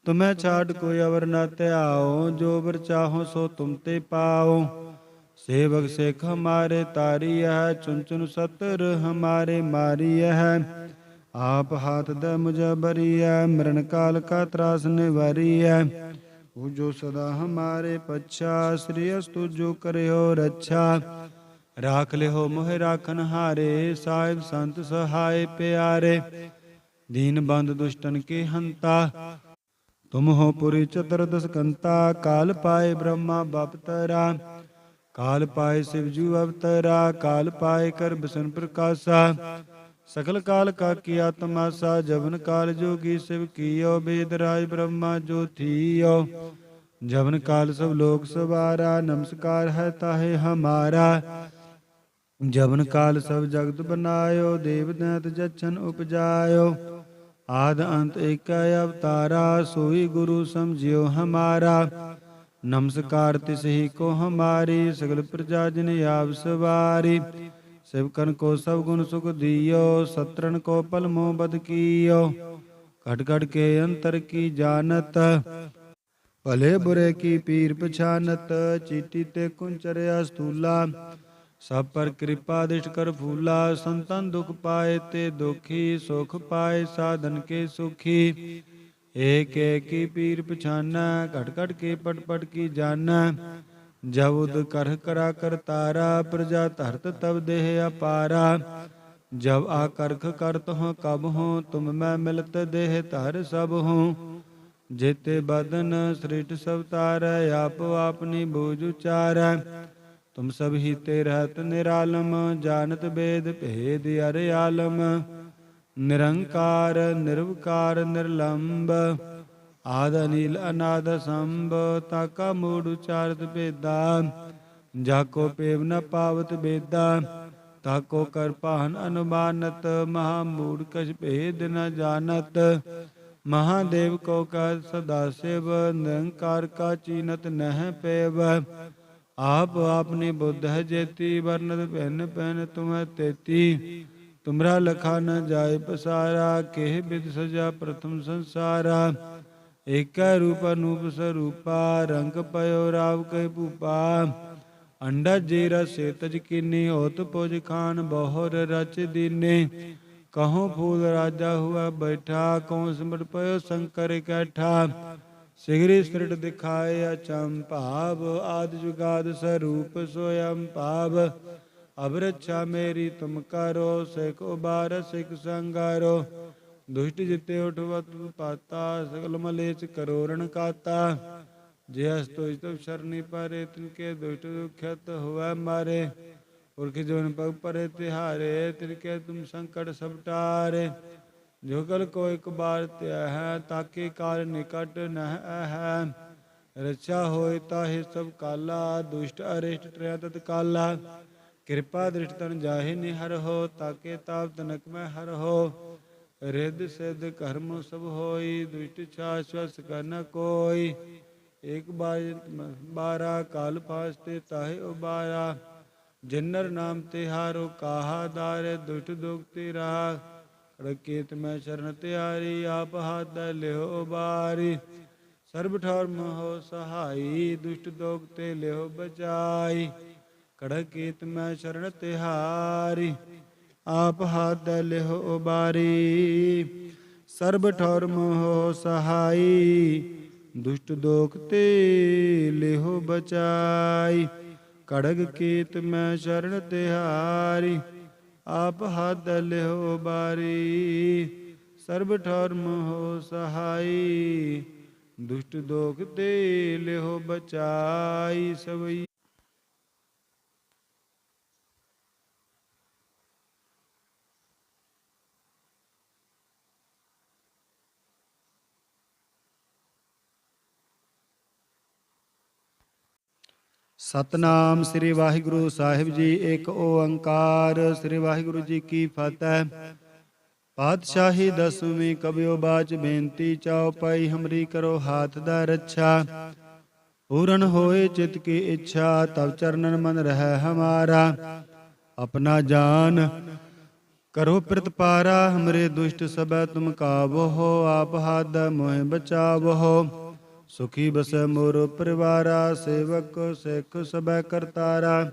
ਤੁਮੈ ਛਾੜ ਕੋਈ ਅਵਰ ਨ ਧਿਆਓ, ਜੋ ਵਰ ਚਾਹੋ ਸੋ ਤੁਮ ਤੇ ਪਾਓ। ਸੇਵਕ ਸਿੱਖ ਹਮਾਰੇ ਤਾਰੀਐ, ਚੁਨ ਚੁਨ ਸਤਰ ਹਮਾਰੇ ਮਾਰੀਐ। ਆਪ ਹਾਥ ਦ ਮੁਝ ਬਰੀਐ, ਮਰਨ ਕਾਲ ਕਾ ਤਰਾਸ ਨਿਵਾਰੀਐ। ਜੋ ਸਦਾ ਹਮਾਰੇ ਪੱਛਾ, ਸ੍ਰੀ ਅਸਤੁ ਜੋ ਕਰਿਓ ਰੱਛਾ। ਰਾਖ ਲਿਓ ਮੋਹਿ ਰਾਖਨ ਹਾਰੇ, ਸਾਹਿਬ ਸੰਤ ਸਹਾਇ ਪਿਆਰੇ। ਦੀਨ ਬੰਧ ਦੁਸ਼ਟਨ ਕੇ ਹੰਤਾ, ਤੁਮ ਹੋ ਪੁਰੀ ਚਤੁਰਦਸ ਕੰਤਾ। ਕਾਲ ਪਾਏ ਬ੍ਰਹਮਾ ਬਪਤਰਾ, ਕਾਲ ਪਾਏ ਸਿਵ ਜੂ ਅਵਤਰਾ। ਕਾਲ ਪਾਏ ਕਰ ਬਿਸ਼ਨ ਪ੍ਰਕਾਸ਼ਾ, ਸਕਲ ਕਾਲ ਕਾ ਕੀਆ ਤਮਾਸਾ। ਜਵਨ ਕਾਲ ਜੋਗੀ ਸਿਵ ਕੀਓ, ਬੇਦ ਰਾਜ ਬ੍ਰਹਮਾ ਜੋ ਥੀਓ। ਜਵਨ ਕਾਲ ਸਭ ਲੋਕ ਸਵਾਰਾ, ਨਮਸਕਾਰ ਹੈ ਤਾਹੇ ਹਮਾਰਾ। ਜਵਨ ਕਾਲ ਸਭ ਜਗਤ ਬਨਾਇਓ, ਦੇਵ ਦੈਂਤ ਜਛਨ ਉਪਜਾਇਓ। ਆਦ ਅੰਤ ਏਕੈ ਅਵਤਾਰਾ, ਸੋਈ ਗੁਰੂ ਸਮਝਿਓ ਹਮਾਰਾ। ਨਮਸਕਾਰ ਤਿਸਹੀ ਕੋ ਹਮਾਰੀ, ਸਗਲ ਪ੍ਰਜਾ ਜਿਨ ਆਪ ਸਵਾਰੀ। सेवकन को सब गुण सुख दियो, सत्रन को पल मोह बद कियो। घट घट के अंतर की जानत, भले बुरे की पीर पछानत। चीटी ते कुंचर्या स्थूला, सब पर कृपा दिष्ट कर फूला। संतन दुख पाए ते दुखी, सुख पाए साधन के सुखी। एक एक की पीर पछाना, घट घट के पट पट की जाना। जब उद कर करा करतारा, प्रजा धरत तब देह अपारा। जब आकर्ख करत हो कब हो, तुम मैं मिलत देह धर सब हो। जेते बदन सृष्ट सब तारै, आप आपनी बूझ उचारै। तुम सब ही ते रहत निरालम, जानत वेद भेद अर आलम। निरंकार निर्विकार निर्लंब, ਆਦ ਅਨੀਲ ਅਨਾਦ ਸੰਭ। ਤਾਕਾ ਮੂੜ ਉਚਾਰਤ ਭੇਦਾ, ਜਾਕੋ ਪੇਵ ਨ ਪਾਵਤ ਬੇਦਾ। ਤਾਕੋ ਕਰ ਭਾਨ ਅਨੁਮਾਨਤ, ਮਹਾ ਮੂੜ ਕਛ ਭੇਦ ਨ ਜਾਣਤ। ਮਹਾਦੇਵ ਕੋ ਕਰ ਸਦਾ ਸਿਵ, ਨਿਰੰਕਾਰ ਕਾ ਚੀਨਤ ਨਹਿ ਪੇਵ। ਆਪ ਆਪਨੀ ਬੁੱਧ ਹੈ ਜੇਤੀ, ਵਰਨਤ ਭਿੰਨ ਭਿੰਨ ਤੁਮੈ ਤੇਤੀ। ਤੁਮਰਾ ਲਖਾ ਨ ਜਾਏ ਪਸਾਰਾ, ਕਿਹ ਬਿਦ ਸਜਾ ਪ੍ਰਥਮ ਸੰਸਾਰਾ। ਏਕੈ ਰੂਪ ਅਨੂਪ ਸਰੂਪਾ, ਰੰਗ ਪਇਓ ਰਾਵ ਕੈ ਭੂਪਾ। ਅੰਡਾ ਜੇ ਰਸੇ ਤਜ ਕੀਨੀ, ਹੋਤ ਪੁਜ ਖਾਨ ਬਹੁਰ ਰਚ ਦੀਨੇ। ਕਹੋ ਫੂਲ ਰਾਜਾ ਹੁਆ ਬੈਠਾ, ਕਹੋ ਸਿਮਟ ਪਇਓ ਸ਼ੰਕਰ ਇਕੱਠਾ। ਸਿਗਰੀ ਸ੍ਰਿਟ ਦਿਖਾਏ ਅਚੰਭਾਵ, ਆਦਿ ਜੁਗਾਦ ਸਰੂਪ ਸੋਯੰ ਭਾਵ। ਅਬ ਰੱਛਾ ਮੇਰੀ ਤੁਮ ਕਰੋ, ਸਿਖ ਉਬਾਰ ਸਿਖ ਸੰਗਾਰੋ। ਦੁਸ਼ਟ ਜਿਤੇ ਉਠਵਤ ਪਾਤਾ, ਸਗਲ ਮਲੇਚ ਕਰੋਰਣ ਕਾਤਾ। ਜੇ ਅਸਤੁਜ ਤਬ ਸ਼ਰਨੀ ਪਾਰੇ, ਤਿਨਕੇ ਦੁਸ਼ਟ ਦੁਖਤ ਹੋਵੈ ਮਾਰੇ। ਪੁਰਖ ਜੋਨ ਪਗ ਪਰੇ ਤਿਹਾਰੇ, ਤਿਨਕੇ ਤੁਮ ਸੰਕਟ ਸਭ ਟਾਰੇ। ਜੋ ਕਲ ਕੋ ਇਕ ਬਾਰ ਧਿਆ ਹੈ, ਤਾਕੇ ਕਾਲ ਨਿਕਟ ਨਹਿ ਹੈ। ਰੱਛਾ ਹੋਏ ਤਾਹੇ ਸਭ ਕਾਲਾ, ਦੁਸ਼ਟ ਅਰਿਸ਼ਟ ਟਰੈ ਤਤਕਾਲਾ। ਕਿਰਪਾ ਦ੍ਰਿਸ਼ਟ ਤਨ ਜਾਹੇ ਨਿਹਰ ਹੋ, ਤਾਕੇ ਤਾਪ ਤਨਕ ਮੈਂ ਹਰ ਹੋ। ਰਿੱਧ ਸਿੱਧ ਕਰਮ ਸਭ ਹੋਈ, ਦੁਸ਼ਟ ਛਾਸ਼ਵਸ ਕਰ ਨ ਕੋਈ। ਏਕ ਬਾਰਾ ਕਾਲ ਫਾਸਤੇ ਤਾਹੇ ਉਬਾਰਾ, ਜਿਨਰ ਨਾਮ ਤਿਹਾਰੋ ਕਾਹਾ ਦਾਰੇ, ਦੁਸ਼ਟ ਦੁਖ ਤੇ ਰਾਹ। ਰਕੇਤ ਮੈਂ ਸ਼ਰਨ ਤਿਆਰੀ, ਆਪ ਹੱਥ ਲਿਓ ਉਬਾਰੀ। ਸਰਬ ਠੌਰ ਮੋਹ ਸਹਾਈ, ਦੁਸ਼ਟ ਦੋਖ ਤੇ ਲਿਓ ਬਚਾਈ। ਕੜਕੀਤ ਮੈਂ ਸ਼ਰਨ ਤਿਹਾਰੀ, ਆਪ ਹੱਥ ਲਿਓ ਉਬਾਰੀ। ਸਰਬ ਠੌਰ ਮੋਹ ਸਹਾਈ, ਦੁਸ਼ਟ ਦੋਖ ਤੇ ਲਿਓ ਬਚਾਈ। ਕੜਗ ਕੀਤ ਮੈਂ ਸ਼ਰਨ ਤਿਹਾਰੀ, ਆਪ ਹੱਥ ਲਿਓ ਉਬਾਰੀ। ਸਰਬ ਠੌਰ ਮੋਹ ਸਹਾਈ, ਦੁਸ਼ਟ ਦੋਖ ਤੇ ਲਿਓ ਬਚਾਈ। ਸਵਈ ਸਤਨਾਮ ਸ੍ਰੀ ਵਾਹਿਗੁਰੂ ਸਾਹਿਬ ਜੀ। ਇੱਕ ਓੰਕਾਰ। ਸ੍ਰੀ ਵਾਹਿਗੁਰੂ ਜੀ ਕੀ ਫਤਿਹ। ਪਾਤਸ਼ਾਹੀ ਦਸਵੀਂ ਕਬਿਓ ਬਾਚ ਬੇਨਤੀ, ਚਉਪਾਈ ਹਮਰੀ ਕਰੋ ਹਾਥ ਦਾ ਰੱਛਾ। ਪੂਰਨ ਹੋਏ ਚਿਤ ਕੀ ਇੱਛਾ, ਤਬ ਚਰਨਨ ਮਨ ਰਹਿ ਹਮਾਰਾ। ਆਪਣਾ ਜਾਨ ਕਰੋ ਪ੍ਰਤਪਾਰਾ, ਹਮਰੇ ਦੁਸ਼ਟ ਸਭੈ ਤੁਮ ਕਾਬੋ। ਆਪ ਹਾਥ ਮੋਹਿ ਬਚਾਵੋ। ਸੁਖੀ ਬਸੈ ਮੋਰ ਪਰਿਵਾਰਾ, ਸੇਵਕ ਸਿੱਖ ਸਭੈ ਕਰਤਾਰਾ।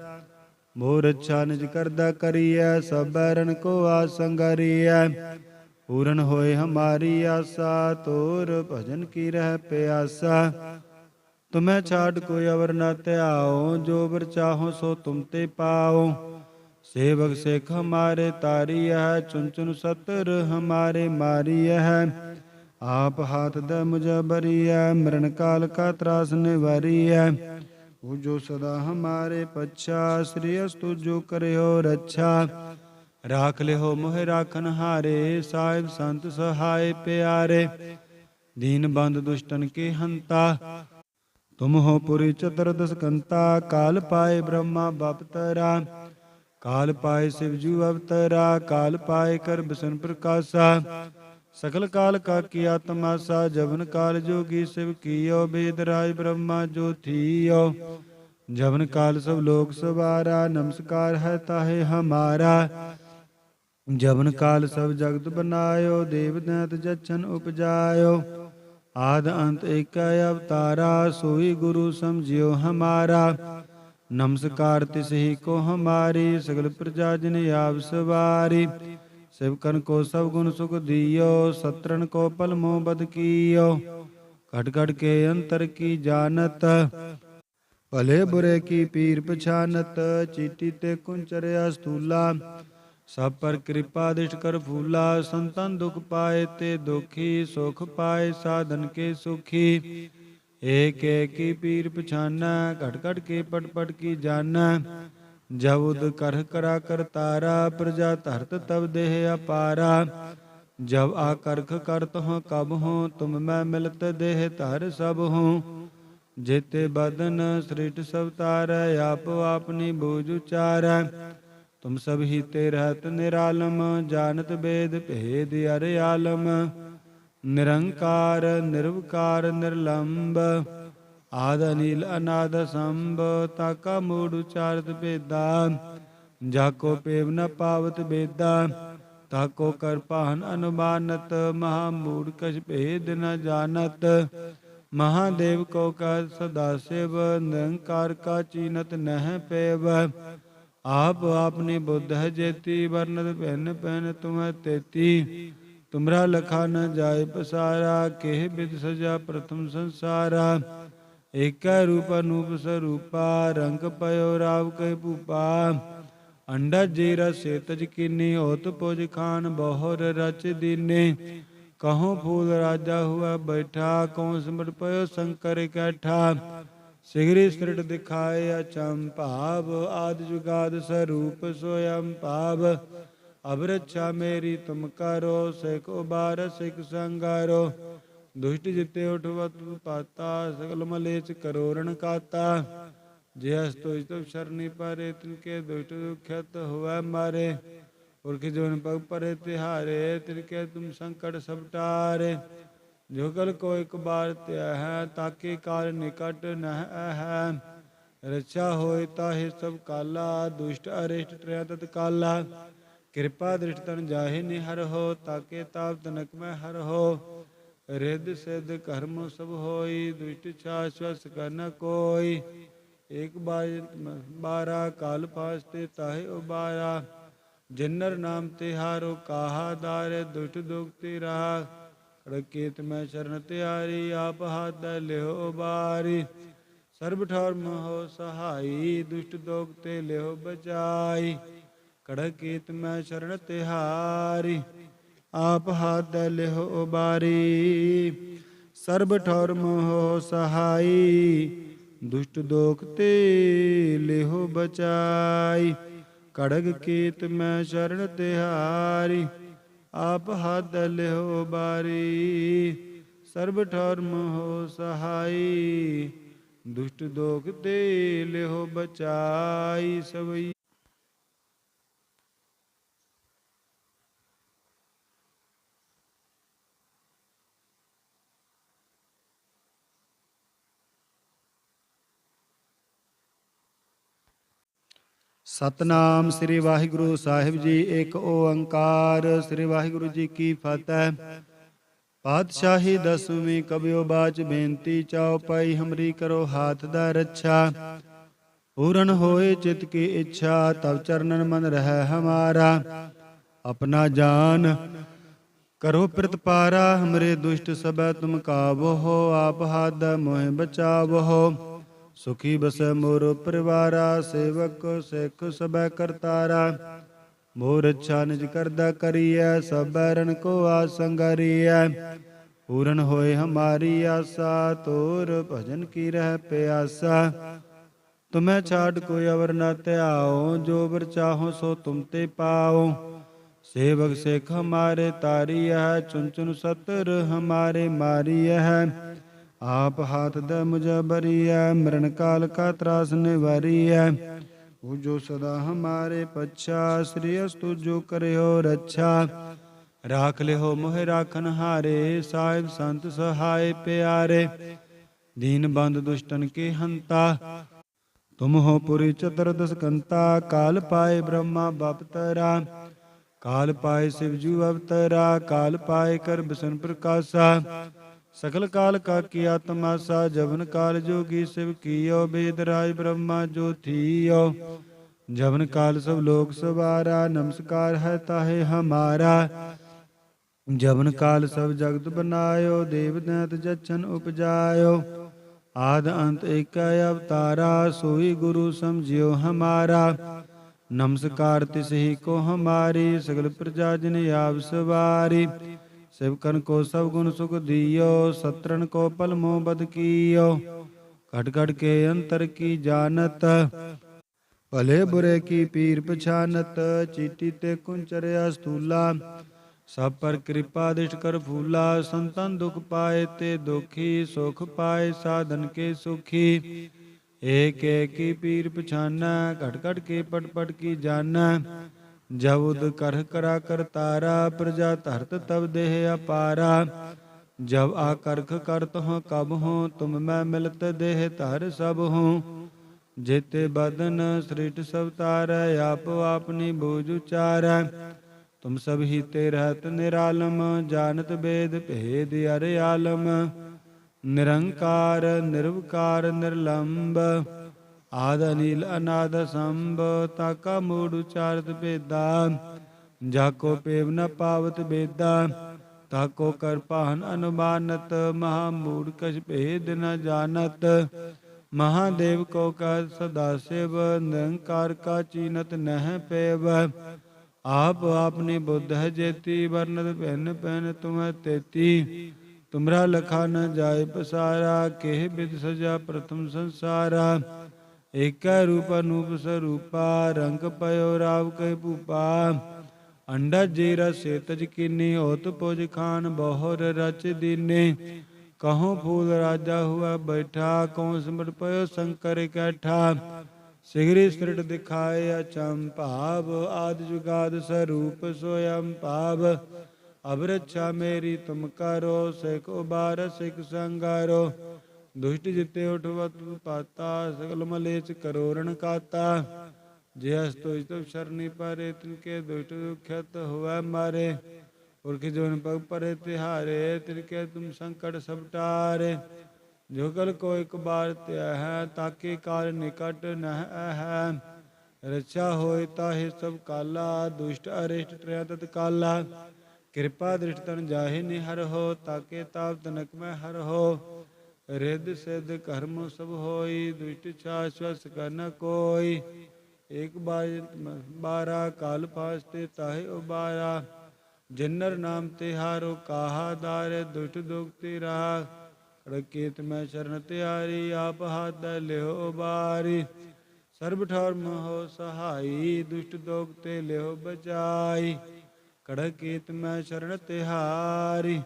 ਮੋਰ ਅੱਛਾ ਨਿਜ ਕਰਦਾ ਕਰੀਐ, ਸਭ ਬੈਰਨ ਕੋ ਆਸ ਸੰਗਰੀਐ। ਪੂਰਨ ਹੋਏ ਹਮਾਰੀ ਆਸਾ, ਤੋਰ ਭਜਨ ਕੀ ਰਹਿ ਪਿਆਸਾ। ਤੁਮੈ ਛਾੜ ਕੋਈ ਅਵਰ ਨ ਧਿਆਓ, ਜੋ ਵਰ ਚਾਹੋ ਸੋ ਤੁਮ ਤੇ ਪਾਓ। ਸੇਵਕ ਸਿੱਖ ਹਮਾਰੇ ਤਾਰੀਐ, ਚੁਨ ਚੁਨ ਸਤਰ ਹਮਾਰੇ ਮਾਰੀਐ। ਆਪ ਹਾਥ ਦ ਮੁਝ ਬਰੀਐ, ਮਰਨ ਕਾਲ ਕਾ ਤਰਾਸ ਨਿਵਾਰੀਐ। ਉਹ ਜੋ ਸਦਾ ਹਮਾਰੇ ਪੱਛਾ, ਸ੍ਰੀ ਅਸਤੁ ਜੋ ਕਰਿਓ ਰੱਛਾ। ਰਾਖ ਲਿਓ ਮੋਹਿ ਰਾਖਨ ਹਾਰੇ, ਸਾਹਿਬ ਸੰਤ ਸਹਾਏ ਪਿਆਰੇ। ਦੀਨ ਬੰਧ ਦੁਸ਼ਟਨ ਕੇ ਹੰਤਾ, ਤੁਮ ਹੋ ਪੁਰੀ ਚਤੁਰਦਸ ਕੰਤਾ। ਕਾਲ ਪਾਏ ਬ੍ਰਹਮਾ ਬਪਤਰਾ, ਕਾਲ ਪਾਏ ਸਿਵ ਜੂ ਅਵਤਰਾ। ਕਾਲ ਪਾਏ ਕਰ ਬਿਸ਼ਨ ਪ੍ਰਕਾਸ਼ਾ, ਸਕਲ ਕਾਲ ਕਾ ਕੀਆ ਤਮਾਸਾ। ਜਵਨ ਕਾਲ ਜੋਗੀ ਸਿਵ ਕੀਓ, ਬੇਦ ਰਾਜ ਬ੍ਰਹਮਾ ਜੋ ਥੀਓ। ਜਵਨ ਕਾਲ ਸਭ ਲੋਕ ਸਵਾਰਾ, ਨਮਸਕਾਰ ਹੈ ਤਾਹੇ ਹਮਾਰਾ। ਜਵਨ ਕਾਲ ਸਭ ਜਗਤ ਬਨਾਇਓ, ਦੇਵ ਦੈਂਤ ਜਛਨ ਉਪਜਾਇਓ। ਆਦ ਅੰਤ ਏਕੈ ਅਵਤਾਰਾ, ਸੋਈ ਗੁਰੂ ਸਮਝਿਓ ਹਮਾਰਾ। ਨਮਸਕਾਰ ਤਿਸਹੀ ਕੋ ਹਮਾਰੀ, ਸਗਲ ਪ੍ਰਜਾ ਜਨ ਆਪ ਸਵਾਰੀ। ਸਿਵਕਨ ਕੋ ਸਭ ਗੁਣ ਸੁਖ ਦਿਓ, ਸਤਰਨ ਕੋ ਪਲ ਮੋਹ ਬਦ ਕੀਓ। ਘਟ ਘਟ ਕੇ ਅੰਤਰ ਕੀ ਜਾਨਤ, ਭਲੇ ਬੁਰੇ ਕੀ ਪੀਰ ਪਛਾਨਤ। ਚੀਟੀ ਤੇ ਕੁੰਚਰਿਆ ਸਤੂਲਾ, ਸਭ ਪਰ ਕਿਰਪਾ ਦਿਸ਼ਟ ਕਰ ਫੂਲਾ। ਸੰਤਨ ਦੁਖ ਪਾਏ ਤੇ ਦੁਖੀ, ਸੁਖ ਪਾਏ ਸਾਧਨ ਕੇ ਸੁਖੀ। ਏਕ ਏਕ ਕੀ ਪੀਰ ਪਛਾਨੈ, ਘਟ ਘਟ ਕੇ ਪਟ ਪਟ ਕੀ ਜਾਨੈ। ਜਬ ਉਦ ਕਰਹ ਕਰਾ ਕਰਤਾਰਾ, ਪ੍ਰਜਾ ਧਰਤ ਤਬ ਦੇਹ ਅਪਾਰਾ। ਜਬ ਆ ਕਰਖ ਕਰਤ ਹੋ ਕਬ ਹੋ, ਤੁਮ ਮੈਂ ਮਿਲਤ ਦੇਹ ਧਰ ਸਭ ਹੋ। ਜੇਤੇ ਬਦਨ ਸ੍ਰਿਸ਼ਟ ਸਭ ਤਾਰੈ, ਆਪ ਆਪਨੀ ਬੂਝ ਉਚਾਰੈ। ਤੁਮ ਸਭ ਹੀ ਤੇ ਰਹਿਤ ਨਿਰਾਲਮ, ਜਾਨਤ ਬੇਦ ਭੇਦ ਅਰ ਆਲਮ। ਨਿਰੰਕਾਰ ਨਿਰਵਕਾਰ ਨਿਰਲੰਭ, ਆਦ ਅਨੀਲ ਅਨਾਦ ਸੰਭ। ਤਾਕਾ ਮੂੜ ਉਚਾਰਤ ਭੇਦਾ, ਜਾਕੋ ਪੇਵ ਨ ਪਾਵਤ ਬੇਦਾ। ਤਾਕੋ ਕਰ ਭਾਨ ਅਨੁਮਾਨਤ, ਮਹਾ ਮੂੜ ਕਛ ਭੇਦ ਨ ਜਾਨਤ। ਮਹਾਦੇਵ ਕੋ ਕਹ ਸਦਾ ਸਿਵ, ਨਿਰੰਕਾਰ ਕਾ ਚੀਨਤ ਨਹਿ ਪੇਵ। ਆਪ ਆਪਨੀ ਬੁੱਧ ਹੈ ਜੇਤੀ, ਵਰਨਤ ਭਿੰਨ ਭਿੰਨ ਤੁਮੈ ਤੇਤੀ। ਤੁਮਰਾ ਲਖਾ ਨ ਜਾਏ ਪਸਾਰਾ, ਕਿਹ ਬਿਦ ਸਜਾ ਪ੍ਰਥਮ ਸੰਸਾਰਾ। ਏਕੈ ਰੂਪ ਅਨੂਪ ਸਰੂਪਾ, ਰੰਗ ਪਇਓ ਰਾਵ ਕਹਿ ਭੂਪਾ। ਅੰਡਾ ਜੀ ਰਸੇ ਤਜ ਕੀਨੀ, ਹੋਤ ਪੁਜ ਖਾਨ ਬਹੁਰ ਰਚ ਦੀਨੇ। ਕਹੋਂ ਫੂਲ ਰਾਜਾ ਹੁਆ ਬੈਠਾ, ਕਹੋਂ ਸਿਮਟ ਪਇਓ ਸ਼ੰਕਰ ਇਕੱਠਾ। ਸਿਗਰੀ ਸ੍ਰਿਟ ਦਿਖਾਏ ਅਚੰਭਾਵ, ਆਦਿ ਜੁਗਾਦ ਸਰੂਪ ਸੋਯੰ ਭਾਵ। ਅਬ ਰੱਛਾ ਮੇਰੀ ਤੁਮ ਕਰੋ, ਸਿਖ ਉਬਾਰ ਸਿਖ ਸੰਗਾਰੋ। ਦੁਸ਼ਟ ਜਿਤੇ ਉਠਵਤ ਪਾਤਾ, ਸਗਲ ਮਲੇਛ ਕਰੋ ਰਣ ਕਾਤਾ। जे अस्तुज तब शरणी पारे तिनके दुष्ट दुखत हुआ मारे। पुरख जोन पग परे तिहारे तिनके तुम संकट सब टारे। जो कल को एक बार त्या है ताकि काल निकट नह है। रक्षा होय ताहि सब काला दुष्ट अरिष्ट त्रय तत्काला। कृपा दृष्ट तन जाहि निहर हो ताके ताप तनक में हर हो। रिद सिद्ध कर्म सब होई दुष्ट शाश्वत कर न कोई। एक बारा काल फास्ते ताहि उबारा। जिन्नर नाम तिहारो काहा दारे दुष्ट दुखति रहा। खड़केत में शरण त्यारी आप हाथ लेहो उबारी। सर्ब ठौर महो सहाई दुष्ट दोग ते लेहो बचाई। कड़केत में शरण तिहारी आप हाथ लेहो उबारी। सर्ब ठौर महो सहाई दुष्ट दोग ते लेहो बचाई। कड़ग केत में शरण तिहारी आप हाथ लेहो बारी। सर्ब ठौर महो सहाई दुष्ट दोख ते लेहो बचाई। सवई ਸਤਨਾਮ ਸ੍ਰੀ ਵਾਹਿਗੁਰੂ ਸਾਹਿਬ ਜੀ। ਇੱਕ ਓੰਕਾਰ ਸ੍ਰੀ ਵਾਹਿਗੁਰੂ ਜੀ ਕੀ ਫਤਿਹ। ਪਾਤਸ਼ਾਹੀ ਦਸਵੀਂ ਕਬਿਓ ਬਾਚ ਬੇਨਤੀ ਚਉਪਾਈ ਹਮਰੀ ਕਰੋ ਹਾਥ ਦਾ ਰੱਛਾ। पूरन होए चित की इच्छा तब चरणन मन रह हमारा। अपना जान करो प्रतिपारा हमरे दुष्ट सब तुम काबो हो। आप हाथ मोह बचावो हो। सुखी बस मोर परिवारा सेवक सिख सब करतारा। मोर अच्छा निज करदा करिए सब बैरन को आसंगरिए। पूरन होए हमारी आशा तोर भजन की रह प्यासा। तुम्हें छाड़ कोई अवर न त्याओ जो बर चाहो सो तुम ते पाओ। सेवक सिख हमारे तारी है चुन चुन सतर हमारे मारी है। आप हाथ द मुझे बरी है मरण काल का त्रास निवारी है। जो सदा हमारे पच्छा श्री अस्तु जो करे हो रक्षा। राख ले हो मोहे राखन हारे साहिब संत सहाय प्यारे। दीन बंद दुष्टन के हंता तुम हो पुरी चतुर्दश कंता। काल पाए ब्रह्मा बपतरा काल पाए शिवजू अवतरा। काल पाए कर बिसन प्रकाशा सकल काल का किया तमाशा। जवन काल जोगी शिव कियो वेद राज ब्रह्मा जो थियो। जवन काल सब लोक सवारा नमस्कार है ताहे हमारा। जवन काल सब जगत बनायो देव दैत जच्छन उपजायो। आद अंत एक अवतारा सोई गुरु समझियो हमारा। नमस्कार तिसही को हमारी सगल प्रजा जिन आव सवारी। शिवकन को सब गुण सुख दियो सत्रन को पल मोह बद कियो। घट घट के अंतर की जानत भले बुरे की पीर पछानत। चीटी ते कुंचर्या स्थूला सब पर कृपा दृष्ट कर फूला। संतन दुख पाए ते दुखी सुख पाए साधन के सुखी। एक एक की पीर पछाना घट घट के पट पट की जाना। जब उद कर करा कर तारा प्रजा धरत तब देह अपारा। जब आकर्ख करत हो कब हो तुम मैं मिलत देह धर सब हो। जेते बदन सृष्ट सब तार आप अपनी बूझ उचार। तुम सब ही ते रहत निरालम जानत वेद भेद अरे आलम। निरंकार निर्विकार निर्लंब आद अनिल अनाद संभ। ताका मूड उचारत वेदा जाको पेव न पावत वेदा। ताको कर पाहन अनुमानत महामूड कछ भेद न जानत। महादेव को कर सदा शिव निरंकार का चीनत नह पेव। आप आपनी बुद्ध है जेती वर्णत पहन पहन तुम्हें तेती। तुमरा लखा न जाय पसारा केह विद सजा प्रथम संसारा। एक रूप अनूप स्वरूपा रंग पयो राव कह भूपा। अंडा जीरा से तज किन्नी होत पोज खान बहुर रच दीने। कहो फूल राजा हुआ बैठा, कहूँ सिमट पयो शंकर कैठा। सिगरी सृट दिखाए अचंभाव, आदि जुगाद स्वरूप सोयम पाव। अब रक्षा मेरी तुम करो, सिख उबार सिख संगारो। दुष्ट जिते उठवत पाता, सकल मलेच करो रण काता। जे हस्तुज तब शरणी पारे, तिनके दुष्ट दुखत हुआ मारे। पुरख जोन पग परे तिहारे, तिनके तुम संकट सब टारे। जो कल को एक बार त्या है, ताके काल निकट नह है। रक्षा होय ताहि सब काला, दुष्ट अरिष्ट त्रय तत्काला। कृपा दृष्ट तन जाहि निहर हो, ताके ताप तनक में हर हो। रिद्ध सिद्ध कर्म सब होई, दुष्ट शाश्वत कर न कोई। एक बारा काल फास्ते ताहि उबारा। जिन्नर नाम तिहारो काहा, दारे दुष्ट दुखति रहा। खड़केत में शरण त्यारी, आप हाथ लेहो उबारी। सर्ब ठौर हो सहाई, दुष्ट दोगते लेहो बचाई। खड़केत में शरण तिहारी,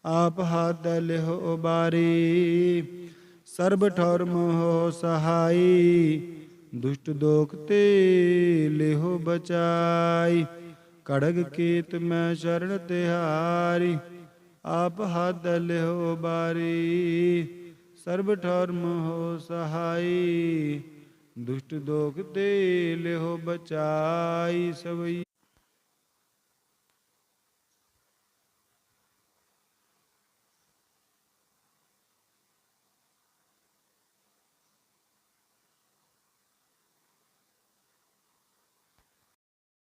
आप हाथ लेहो उबारी। सर्ब ठौर हो सहाई, दुष्ट दोगते लेहो बचाई। खड़ग केत में शरण तिहारी, आप हाथ लेहो बारी। सर्ब ठौर हो सहाई, दुष्ट दोख ते लेहो बचाई। सवई